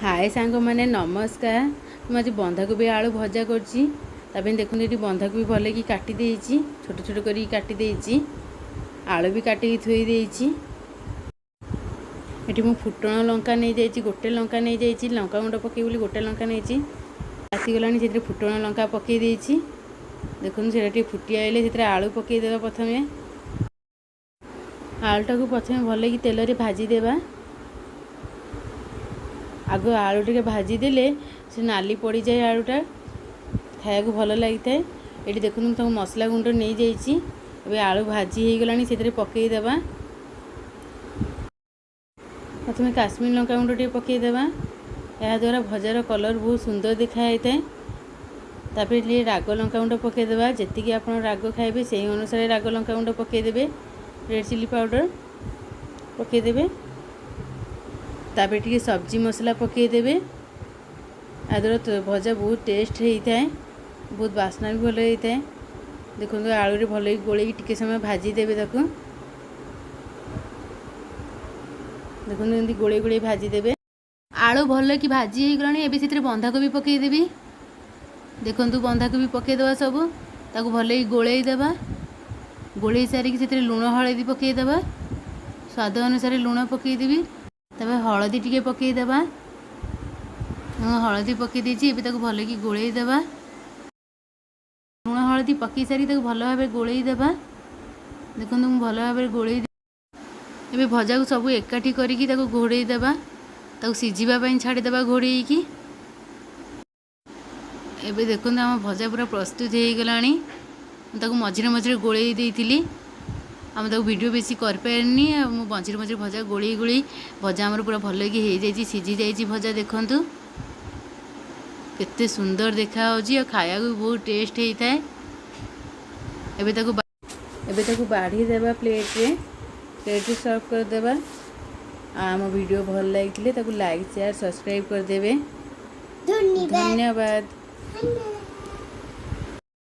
हाय सांग मैंने नमस्कार। मुझे आज बंधाकोबी आलू भजा करछि। देखो ये बंधाकोबी भले कि काटी देछि, छोट छोट करी काटी देछि, आलू भी काटी थोई देछि। एठी मु फुटण लंका नहीं जाइछि, गोटे लंका नहीं जाइछि, लंका गुंड पके बोली गोटे लंका नहीं आसी गलानी से फुटण लंका पके देछि। देखो से फुटी आइले से आलू पके देबा। प्रथमे आलूटा को प्रथमे भले कि तेल रे भाजी देबा। आग आलू टे भाजी देले से नाली पड़ जाए, आलूटा खाया को भल लगी था। ये देखो तुम मसला गुंड नहीं जाइए। अब आलू भाजी हो गलानी से पकईदेवा। प्रथम काश्मीर लंका गुंड टे पकईदेवा। यह द्वारा भजार कलर बहुत सुंदर दिखाई था। तापर राग लंका गुंड पकईदेवा। जी आप राग खाइबे से अनुसार राग लंका गुंड पकईदेवे। रेड चिली पाउडर पकईदेवे। तापर टी सब्जी मसला पकईदेवे। याद्वारा भजा बहुत टेस्ट होता है, बहुत बास्ना भी भल होता है। देखो आलू भल गोल टिके समय भाजी देवे। देखो गोले गोले भाजी देवे। आलू भल कि भाजी हो गलानी। एबे से बंधाकोबी पकईदेवी। देखो बंधाकोबी पकईदेवा। सब ताको भल गोलई देवा। गोलई सारिकी से लुण हलदी पकईदेवा। स्वाद अनुसार लुण पकईदेवी। तब हलदी टी पकईदेवा। हलदी पकई देछि। भल कि गोलई देवा। लुण हलदी पकई सारी भल भाव गोलई देवा। देखो भल भाव गोलई ए भजा को सब एकाठी करिकी घोड़ई देवा। सीझापी छाड़देवा घोड़ई की। एबे देखो आम भजा पूरा प्रस्तुत हो गलानी। मझे मझे गोलई देइथिली। आम वीडियो बेसी कर पारनी। मझे मझे भजा गोली गोली भजा आमर पूरा भल कि हो जाइए, सीझी जाइए भजा। देखु केते सुंदर देखा होची। खाया को बहुत टेस्ट होता है। एबे बाढ़ी देवा प्लेट रे सर्व कर देवा। आम वीडियो भल लगी लाइक शेयर सब्सक्राइब कर देवे। धन्यवाद।